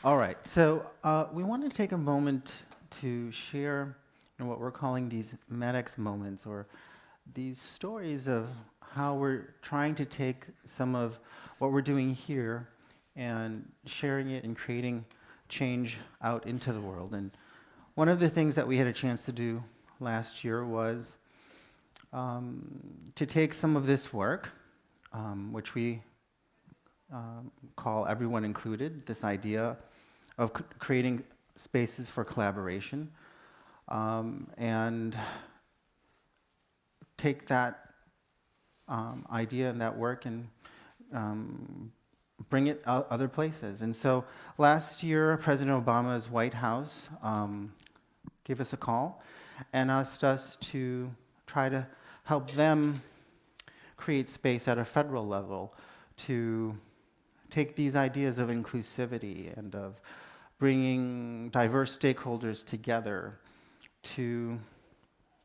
All right, so we want to take a moment to share what we're calling these MEDX moments, or these stories of how we're trying to take some of what we're doing here and sharing it and creating change out into the world. And one of the things that we had a chance to do last year was to take some of this work, which we call Everyone Included, this idea of creating spaces for collaboration, and take that idea and that work and bring it out other places. And so last year, President Obama's White House gave us a call and asked us to try to help them create space at a federal level to take these ideas of inclusivity and of bringing diverse stakeholders together to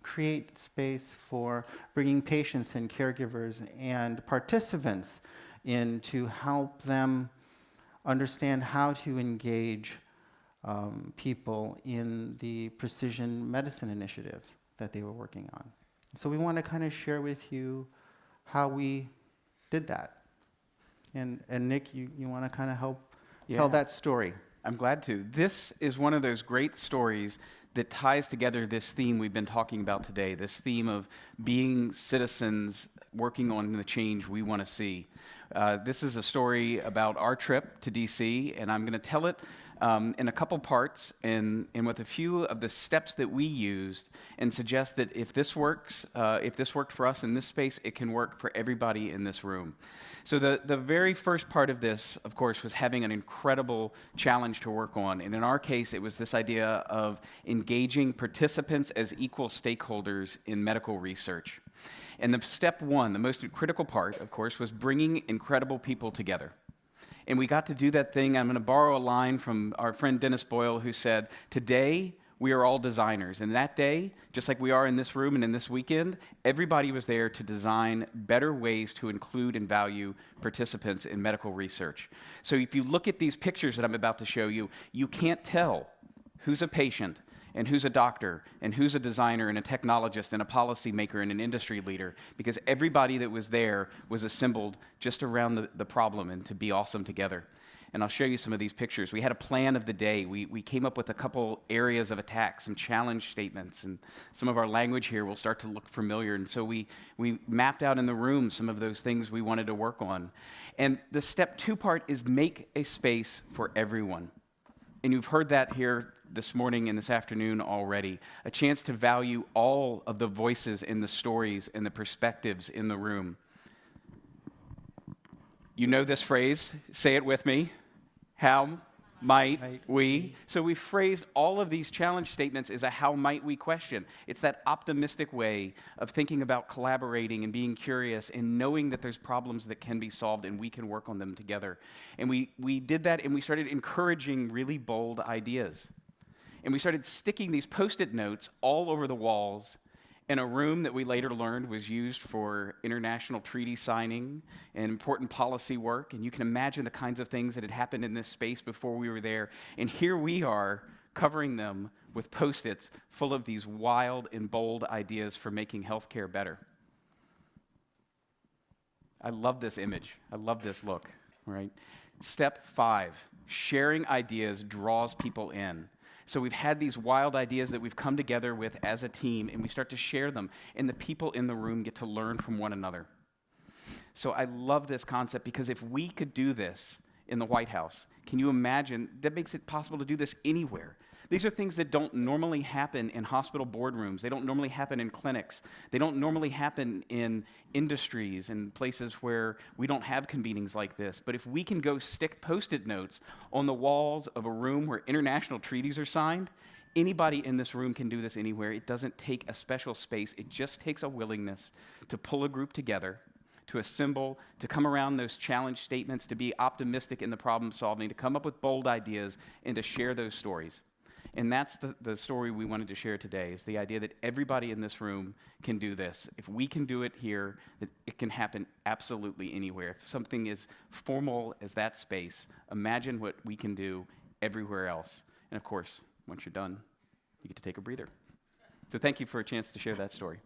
create space for bringing patients and caregivers and participants in to help them understand how to engage people in the precision medicine initiative that they were working on. So we want to kind of share with you how we did that. And Nick, you want to kind of help tell that story? I'm glad to. This is one of those great stories that ties together this theme we've been talking about today, this theme of being citizens working on the change we want to see. This is a story about our trip to DC, and I'm going to tell it in a couple parts and with a few of the steps that we used, and suggest that if this works, if this worked for us in this space, it can work for everybody in this room. So the very first part of this, of course, was having an incredible challenge to work on. And in our case, it was this idea of engaging participants as equal stakeholders in medical research. And the step one, the most critical part, of course, was bringing incredible people together. And we got to do that thing. I'm going to borrow a line from our friend Dennis Boyle, who said, "Today, we are all designers." And that day, just like we are in this room and in this weekend, everybody was there to design better ways to include and value participants in medical research. So if you look at these pictures that I'm about to show you, you can't tell who's a patient and who's a doctor and who's a designer and a technologist and a policymaker and an industry leader, because everybody that was there was assembled just around the problem and to be awesome together. And I'll show you some of these pictures. We had a plan of the day. We came up with a couple areas of attack, some challenge statements, and some of our language here will start to look familiar. And so we mapped out in the room some of those things we wanted to work on. And the step two part is make a space for everyone. And you've heard that here this morning and this afternoon already. A chance to value all of the voices and the stories and the perspectives in the room. You know this phrase, say it with me. How might we? So we phrased all of these challenge statements as a how might we question. It's that optimistic way of thinking about collaborating and being curious and knowing that there's problems that can be solved and we can work on them together. And we did that, and we started encouraging really bold ideas. And we started sticking these Post-it notes all over the walls in a room that we later learned was used for international treaty signing and important policy work. And you can imagine the kinds of things that had happened in this space before we were there. And here we are covering them with Post-its full of these wild and bold ideas for making healthcare better. I love this image. I love this look, right? Step 5, sharing ideas draws people in. So we've had these wild ideas that we've come together with as a team, and we start to share them, and the people in the room get to learn from one another. So I love this concept, because if we could do this in the White House, can you imagine? That makes it possible to do this anywhere. These are things that don't normally happen in hospital boardrooms. They don't normally happen in clinics. They don't normally happen in industries and places where we don't have convenings like this. But if we can go stick Post-it notes on the walls of a room where international treaties are signed, anybody in this room can do this anywhere. It doesn't take a special space. It just takes a willingness to pull a group together, to assemble, to come around those challenge statements, to be optimistic in the problem solving, to come up with bold ideas, and to share those stories. And that's the story we wanted to share today, is the idea that everybody in this room can do this. If we can do it here, that it can happen absolutely anywhere. If something as formal as that space, imagine what we can do everywhere else. And of course, once you're done, you get to take a breather. So thank you for a chance to share that story.